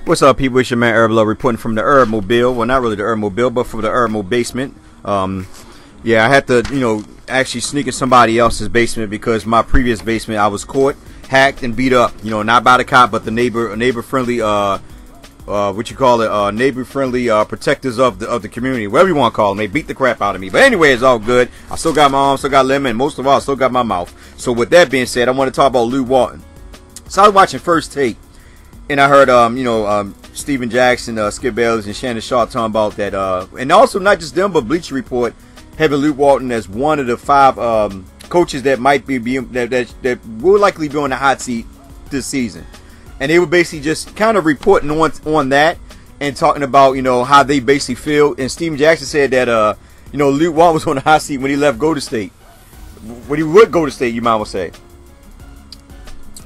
What's up, people? It's your man Herb Love reporting from the Herb Mobile. Well, not really the Herb Mobile, but from the Herb Mobile basement. Yeah, I had to, actually sneak in somebody else's basement because my previous basement I was caught, hacked, and beat up. Not by the cop, but the neighbor-friendly, neighbor-friendly protectors of the community, whatever you want to call them. They beat the crap out of me. But anyway, it's all good. I still got my arm, still got limb, and most of all, I still got my mouth. So with that being said, I want to talk about Luke Walton. So I was watching First Take. And I heard, Steven Jackson, Skip Bayless, and Shannon Sharp talking about that. And also, not just them, but Bleacher Report having Luke Walton as one of the 5 coaches that might be that will likely be on the hot seat this season. And they were basically just kind of reporting on that and talking about, how they basically feel. And Steven Jackson said that, Luke Walton was on the hot seat when he left Golden State. When he would go to state, you might well say.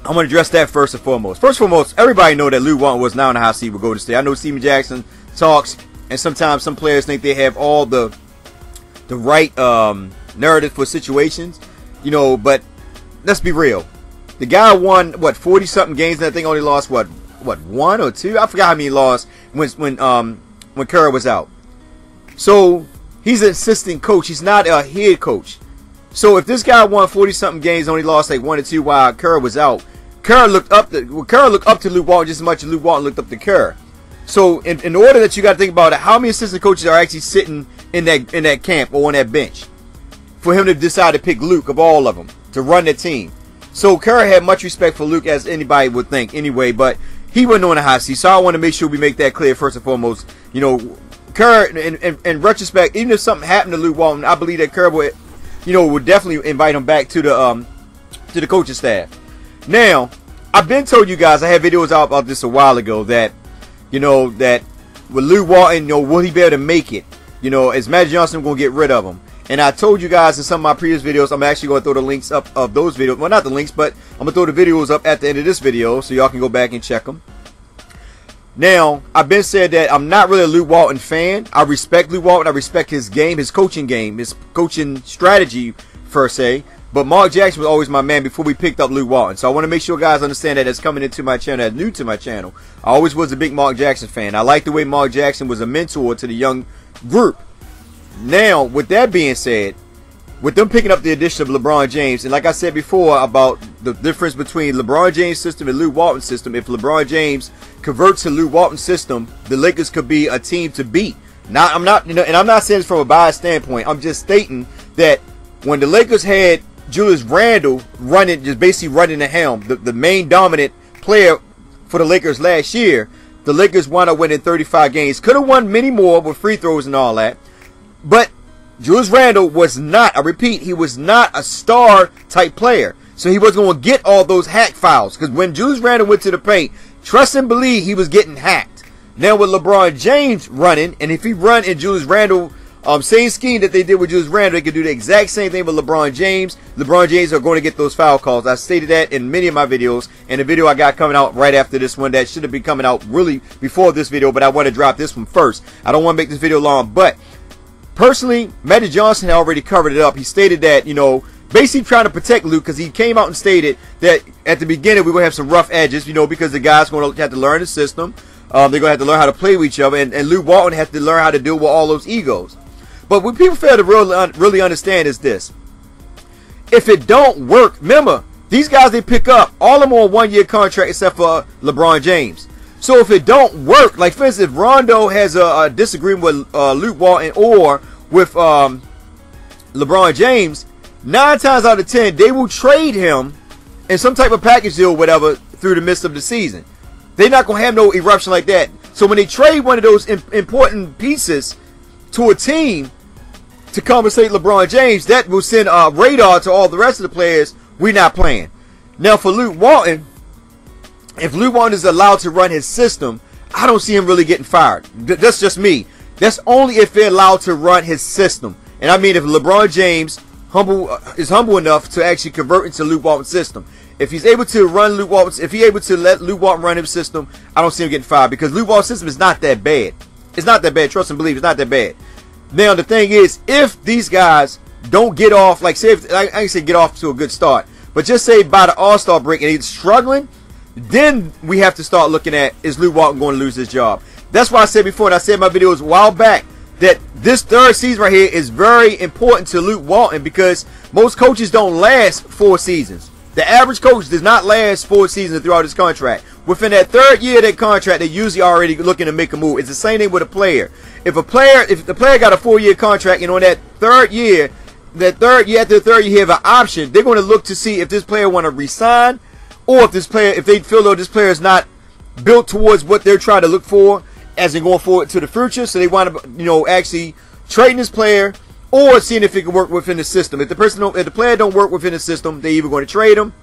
I'm going to address that first and foremost. First and foremost, everybody know that Luke Walton was now in the hot seat with Golden State. I know Steven Jackson talks, and sometimes some players think they have all the right narrative for situations, but let's be real. The guy won, 40-something games, and I think only lost, 1 or 2? I forgot how many he lost when Kerr was out. So, he's an assistant coach. He's not a head coach. So if this guy won 40-something games, only lost like 1 or 2 while Kerr was out, Kerr looked up to Luke Walton just as much as Luke Walton looked up to Kerr. So in order that you got to think about it, how many assistant coaches are actually sitting in that camp or on that bench for him to decide to pick Luke of all of them to run the team? So Kerr had much respect for Luke, as anybody would think anyway, but he wasn't on the hot seat. So I want to make sure we make that clear first and foremost. Kerr, in retrospect, even if something happened to Luke Walton, I believe that Kerr would definitely invite him back to the coaching staff. Now, I've been told you guys, I had videos out about this a while ago, that, that with Luke Walton, will he be able to make it? Is Magic Johnson going to get rid of him? And I told you guys in some of my previous videos, I'm actually going to throw the links up of those videos. Well, not the links, but I'm going to throw the videos up at the end of this video so y'all can go back and check them. Now, I've been said that I'm not really a Luke Walton fan. I respect Luke Walton. I respect his game, his coaching strategy, per se. But Mark Jackson was always my man before we picked up Luke Walton. So I want to make sure guys understand that as coming into my channel, as new to my channel. I always was a big Mark Jackson fan. I like the way Mark Jackson was a mentor to the young group. Now, with that being said, with them picking up the addition of LeBron James, and like I said before about the difference between LeBron James' system and Luke Walton's system, if LeBron James converts to Luke Walton's system, the Lakers could be a team to beat. Now, I'm not, and I'm not saying this from a biased standpoint. I'm just stating that when the Lakers had Julius Randle basically running the helm, the main dominant player for the Lakers last year, the Lakers wound up winning 35 games. Could have won many more with free throws and all that, but Julius Randle was not, I repeat, he was not a star type player. So he wasn't going to get all those hack fouls. Because when Julius Randle went to the paint, trust and believe he was getting hacked. Now with LeBron James running, and if he run in Julius Randle, same scheme that they did with Julius Randle, they could do the exact same thing with LeBron James. LeBron James are going to get those foul calls. I stated that in many of my videos. And the video I got coming out right after this one, that should have been coming out really before this video, but I want to drop this one first. I don't want to make this video long, but personally, Magic Johnson had already covered it up. He stated that, basically trying to protect Luke, because he came out and stated that at the beginning we're going to have some rough edges, because the guys going to have to learn the system. They're going to have to learn how to play with each other, and Luke Walton has to learn how to deal with all those egos. But what people fail to really understand is this. If it don't work, remember, these guys they pick up, all of them on 1-year contract except for LeBron James. So if it don't work, like for instance, if Rondo has a disagreement with Luke Walton or with LeBron James, 9 times out of 10, they will trade him in some type of package deal or whatever through the midst of the season. They're not going to have no eruption like that. So when they trade one of those important pieces to a team to compensate LeBron James, that will send a radar to all the rest of the players, we're not playing. Now for Luke Walton, if Luke Walton is allowed to run his system, I don't see him really getting fired. That's just me. That's only if they're allowed to run his system. And I mean if LeBron James is humble enough to actually convert into Luke Walton's system. If he's able to run Luke Walton, if he's able to let Luke Walton run his system, I don't see him getting fired, because Luke Walton's system is not that bad. It's not that bad. Trust and believe, it's not that bad. Now the thing is, if these guys don't get off, like say, if, I ain't say get off to a good start, but just say by the All-Star break and he's struggling, then we have to start looking at, is Luke Walton going to lose his job? That's why I said before, and I said in my videos a while back, that this third season right here is very important to Luke Walton, because most coaches don't last 4 seasons. The average coach does not last 4 seasons throughout his contract. Within that third year of that contract, they're usually already looking to make a move. It's the same thing with a player. If the player got a 4-year contract, and on that third year, after the third year, have an option, they're going to look to see if this player want to resign, or if they feel though this player is not built towards what they're trying to look for as in going forward to the future. So they want to, actually trading this player, or seeing if it can work within the system. If the player don't work within the system, they either going to trade him,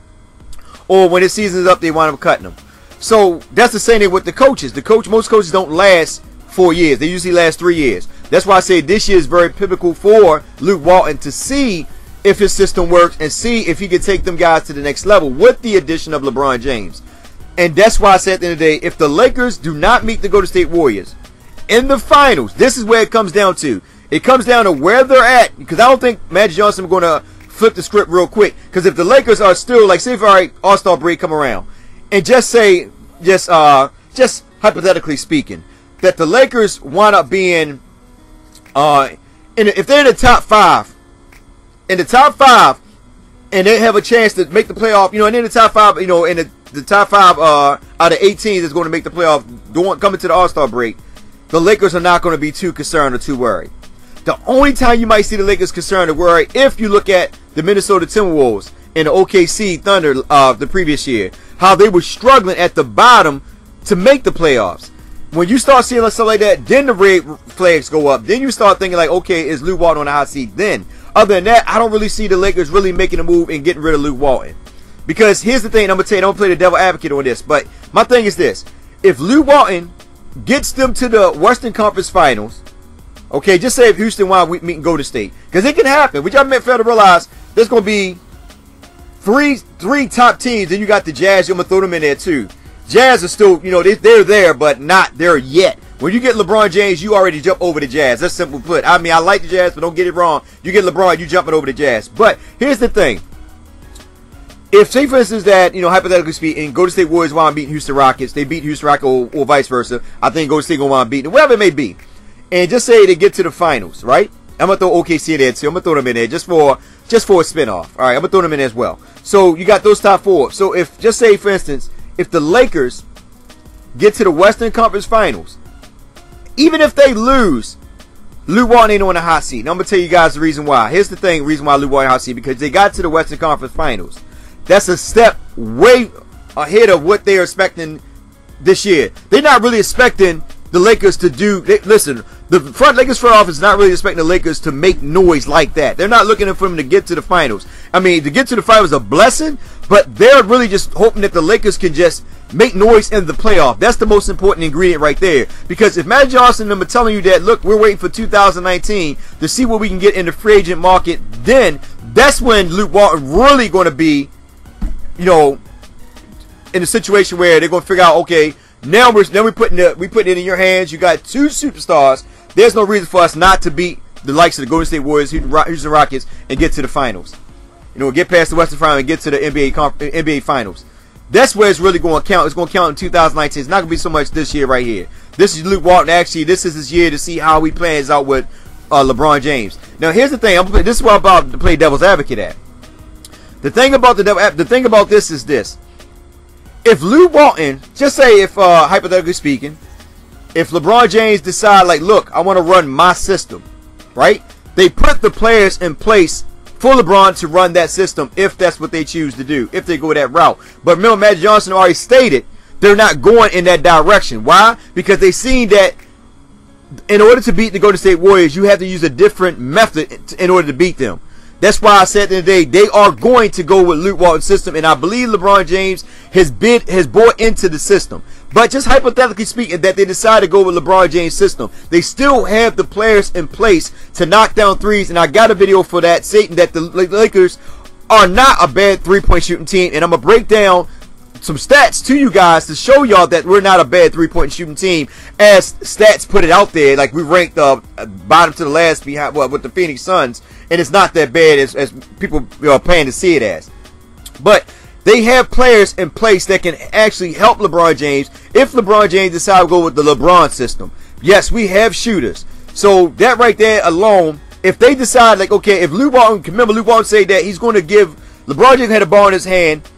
or when his season is up, they wind up cutting him. So that's the same thing with the coaches. Most coaches don't last 4 years. They usually last 3 years. That's why I say this year is very pivotal for Luke Walton to see if his system works and see if he can take them guys to the next level with the addition of LeBron James. And that's why I said at the end of the day, if the Lakers do not meet the Golden State Warriors in the finals, this is where it comes down to. It comes down to where they're at, because I don't think Magic Johnson is going to flip the script real quick. Because if the Lakers are still, like, say if All-Star break come around, and just hypothetically speaking, that the Lakers wind up being, if they're in the top 5, and they have a chance to make the playoff, and in the top 5, in the top 5 out of 8 teams that's going to make the playoff, coming to the All-Star break, the Lakers are not going to be too concerned or too worried. The only time you might see the Lakers concerned or worried, if you look at the Minnesota Timberwolves and the OKC Thunder the previous year, how they were struggling at the bottom to make the playoffs. When you start seeing stuff like that, then the red flags go up. Then you start thinking like, okay, is Luke Walton on the hot seat then? Other than that, I don't really see the Lakers really making a move and getting rid of Luke Walton. Because here's the thing, I'm going to tell you, I'm going to play the devil advocate on this, but my thing is this. If Luke Walton gets them to the Western Conference Finals, okay, just say if Houston wind up meeting Golden State, because it can happen. Which y'all fail to realize there's going to be three top teams, then you got the Jazz. I'm going to throw them in there too. Jazz are still, they're there, but not there yet. When you get LeBron James, you already jump over the Jazz. That's simple put. I mean, I like the Jazz, but don't get it wrong. You get LeBron, you jumping over the Jazz. But here's the thing. If, say, for instance, that, hypothetically speaking, Golden State Warriors wind up beating Houston Rockets, they beat Houston Rockets or vice versa, I think Golden State going to wind up beating, whatever it may be. And just say they get to the finals, right? I'm going to throw OKC in there too. I'm going to throw them in there just for a spin-off. All right, I'm going to throw them in there as well. So you got those top 4. So if, just say, for instance, if the Lakers get to the Western Conference Finals, even if they lose, Luke Walton ain't on the hot seat. And I'm going to tell you guys the reason why. Here's the thing, reason why Luke Walton on the hot seat, because they got to the Western Conference Finals. That's a step way ahead of what they're expecting this year. They're not really expecting the Lakers to do. Listen, the Lakers front office is not really expecting the Lakers to make noise like that. They're not looking for them to get to the finals. I mean, to get to the finals is a blessing, but they're really just hoping that the Lakers can just make noise in the playoff. That's the most important ingredient right there. Because if Magic Johnson and them are telling you that, look, we're waiting for 2019 to see what we can get in the free agent market, then that's when Luke Walton really going to be, in a situation where they're going to figure out, okay, now we putting it in your hands. You got 2 superstars. There's no reason for us not to beat the likes of the Golden State Warriors, Houston Rockets, and get to the finals. Get past the Western Finals and get to the NBA Finals. That's where it's really going to count. It's going to count in 2019. It's not going to be so much this year right here. This is Luke Walton. Actually, this is his year to see how he plans out with LeBron James. Now, here's the thing. This is what I'm about to play devil's advocate at. The thing about this is this. If Luke Walton, just say if, hypothetically speaking, if LeBron James decide, like, look, I want to run my system, right? They put the players in place for LeBron to run that system if that's what they choose to do, if they go that route. But remember, Magic Johnson already stated they're not going in that direction. Why? Because they seen that in order to beat the Golden State Warriors, you have to use a different method in order to beat them. That's why I said at the end of the day, they are going to go with Luke Walton's system, and I believe LeBron James has bought into the system. But just hypothetically speaking, that they decide to go with LeBron James' system, they still have the players in place to knock down threes, and I got a video for that, stating that the Lakers are not a bad three-point shooting team, and I'm going to break down some stats to you guys to show y'all that we're not a bad three-point shooting team, as stats put it out there. Like, we ranked bottom to the last behind with the Phoenix Suns, and it's not that bad as people are planning to see it as. But They have players in place that can actually help LeBron James if LeBron James decides to go with the LeBron system. Yes, we have shooters. So that right there alone, if they decide, like, okay, if Luke Walton, remember Luke Walton said that he's going to give LeBron James had the ball in his hand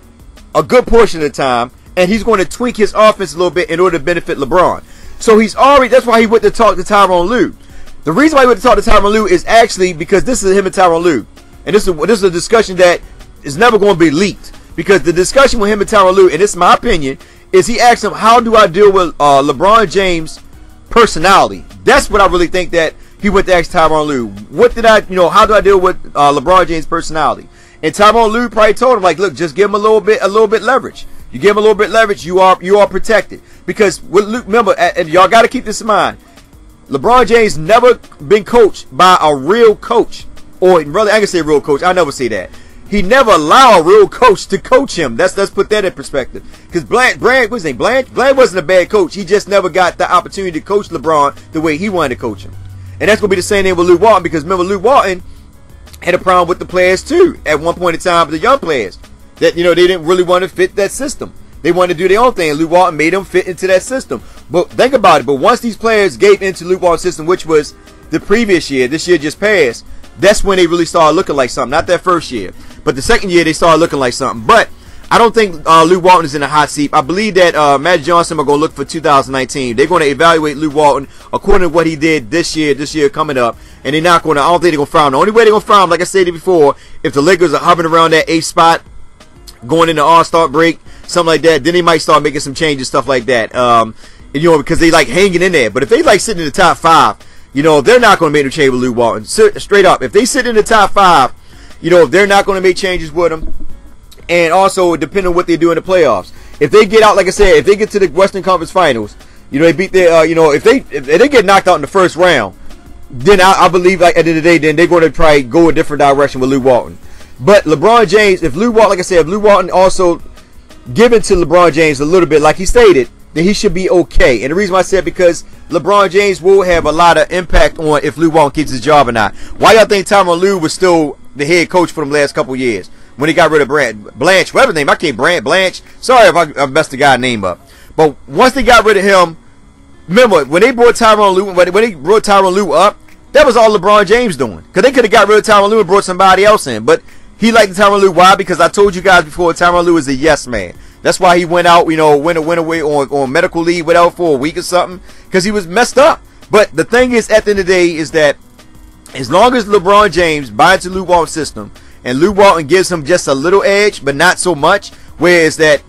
a good portion of the time, and he's going to tweak his offense a little bit in order to benefit LeBron. So he's already, that's why he went to talk to Tyronn Lue. The reason why he went to talk to Tyronn Lue is actually because this is him and Tyronn Lue. And this is a discussion that is never going to be leaked. Because the discussion with him and Tyronn Lue, and it's my opinion, is he asked him, how do I deal with LeBron James' personality? That's what I really think that he went to ask Tyronn Lue. How do I deal with LeBron James' personality? And Tyronn Lue probably told him, like, look, just give him a little bit leverage. You give him a little bit leverage, you are protected. Because with Luke, remember, and y'all got to keep this in mind, LeBron James never been coached by a real coach, or really, I can say real coach. I never say that. He never allowed a real coach to coach him. Let's put that in perspective. Because Blanche wasn't a bad coach. He just never got the opportunity to coach LeBron the way he wanted to coach him. And that's going to be the same thing with Luke Walton. Because remember, Luke Walton had a problem with the players too. At one point in time, the young players. That, they didn't really want to fit that system. They wanted to do their own thing. And Luke Walton made them fit into that system. But think about it. But once these players gave into Luke Walton's system, which was the previous year, this year just passed, that's when they really started looking like something. Not that first year. But the second year, they started looking like something. But I don't think Luke Walton is in a hot seat. I believe that Matt Johnson are going to look for 2019. They're going to evaluate Luke Walton according to what he did this year coming up. And they're not going to, I don't think they're going to fire him. The only way they're going to fire him, like I said before, if the Lakers are hovering around that 8th spot, going into All-Star break, something like that, then they might start making some changes, stuff like that. Because they like hanging in there. But if they like sitting in the top 5, they're not going to make no change with Luke Walton. Straight up, if they sit in the top 5, they're not going to make changes with him. And also, depending on what they do in the playoffs. If they get out, like I said, if they get to the Western Conference Finals, they beat their, if they get knocked out in the first round, then I believe, like, at the end of the day, then they're going to probably go a different direction with Luke Walton. But LeBron James, if Luke Walton, like I said, if Luke Walton also given to LeBron James a little bit, like he stated, then he should be okay. And the reason why I said, because LeBron James will have a lot of impact on if Luke Walton keeps his job or not. Why y'all think Tyronn Lue was still the head coach for them last couple years when he got rid of Blanche, whatever name, I can't Blanche. Sorry if I messed the guy's name up. But once they got rid of him, remember when they brought Tyronn Lue up, that was all LeBron James doing. Because they could have got rid of Tyronn Lue and brought somebody else in. But he liked Tyronn Lue. Why? Because I told you guys before, Tyronn Lue is a yes man. That's why he went out, went away on medical leave, went out for a week or something, because he was messed up. But the thing is, at the end of the day, is that as long as LeBron James buys into Luke Walton's system, and Luke Walton gives him just a little edge, but not so much, whereas that,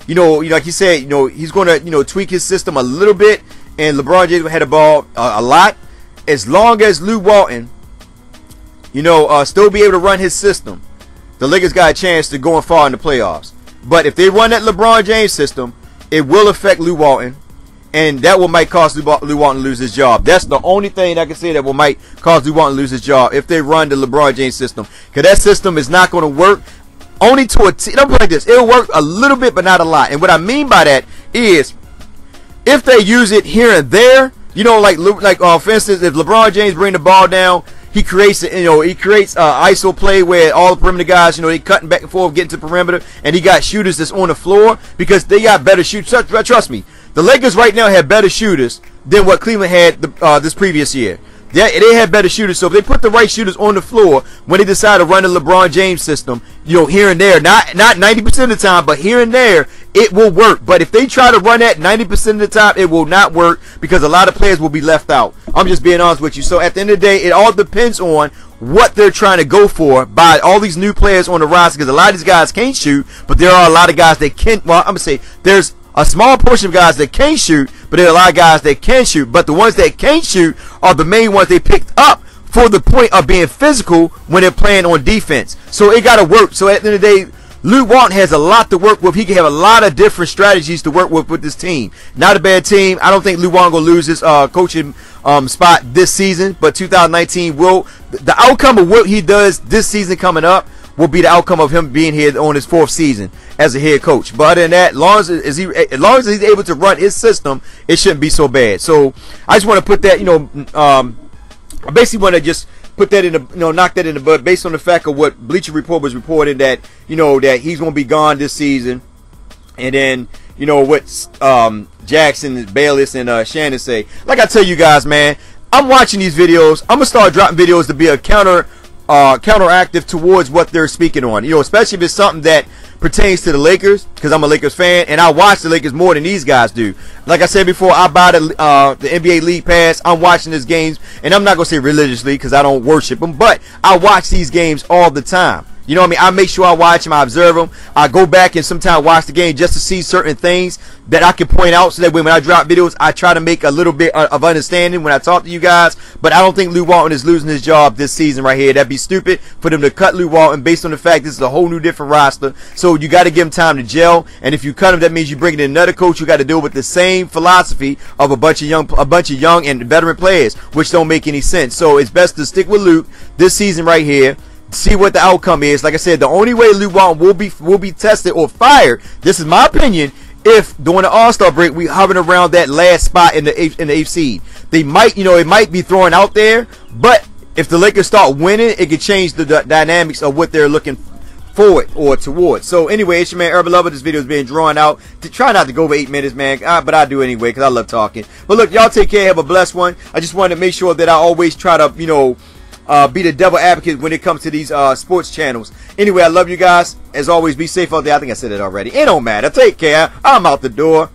like he said, he's going to, tweak his system a little bit, and LeBron James had the ball a lot. As long as Luke Walton, still be able to run his system, the Lakers got a chance to go far in the playoffs. But if they run that LeBron James system, it will affect Luke Walton, and that might cause Luke Walton to lose his job. That's the only thing I can say that might cause Luke Walton to lose his job if they run the LeBron James system. Because that system is not going to work only to a team. Don't put it like this. It'll work a little bit, but not a lot. And what I mean by that is if they use it here and there, for instance, if LeBron James bring the ball down, he creates ISO play where all the perimeter guys, they cutting back and forth, getting to the perimeter, and he got shooters that's on the floor because they got better shooters. Trust me, the Lakers right now have better shooters than what Cleveland had this previous year. They had better shooters, so if they put the right shooters on the floor when they decide to run the LeBron James system, here and there, not 90% of the time, but here and there, it will work. But if they try to run that 90% of the time, it will not work because a lot of players will be left out. I'm just being honest with you. So at the end of the day, it all depends on what they're trying to go for by all these new players on the roster, because a lot of these guys can't shoot, but there are a lot of guys that can. Well, I'm going to say there's a small portion of guys that can shoot, but there are a lot of guys that can shoot. But the ones that can't shoot are the main ones they picked up for the point of being physical when they're playing on defense. So it got to work. So at the end of the day, Luke Walton has a lot to work with. He can have a lot of different strategies to work with this team. Not a bad team. I don't think Luke Walton going to lose his coaching spot this season, but 2019 will. The outcome of what he does this season coming up will be the outcome of him being here on his 4th season as a head coach. But other than that, as long as he's able to run his system, it shouldn't be so bad. So I just want to put that, I basically want to just put that in the, knock that in the bud based on the fact of what Bleacher Report was reporting that, that he's going to be gone this season. And then, what Jackson, Bayless, and Shannon say. Like I tell you guys, man, I'm watching these videos. I'm going to start dropping videos to be a counteractive towards what they're speaking on. Especially if it's something that pertains to the Lakers, because I'm a Lakers fan and I watch the Lakers more than these guys do. Like I said before, I buy the NBA League Pass. I'm watching these games, and I'm not gonna say religiously because I don't worship them, but I watch these games all the time. You know what I mean? I make sure I watch them, I observe them. I go back and sometimes watch the game just to see certain things that I can point out, so that when I drop videos, I try to make a little bit of understanding when I talk to you guys. But I don't think Luke Walton is losing his job this season right here. That'd be stupid for them to cut Luke Walton based on the fact this is a whole new different roster. So you got to give him time to gel. And if you cut him, that means you bring in another coach who got to deal with the same philosophy of a bunch of young and veteran players, which don't make any sense. So it's best to stick with Luke this season right here. See what the outcome is. Like I said, the only way Luke Walton will be tested or fired, this is my opinion, if during the All-Star break we hovering around that last spot in the eighth seed. They might, it might be thrown out there, but if the Lakers start winning, it could change the dynamics of what they're looking forward or towards. So anyway, it's your man Urban Lover. This video is being drawn out. Try not to go over 8 minutes, man, but I do anyway because I love talking. But look, y'all take care. Have a blessed one. I just wanted to make sure that I always try to, be the devil advocate when it comes to these sports channels. Anyway, I love you guys. As always, be safe out there. I think I said it already. It don't matter. Take care. I'm out the door.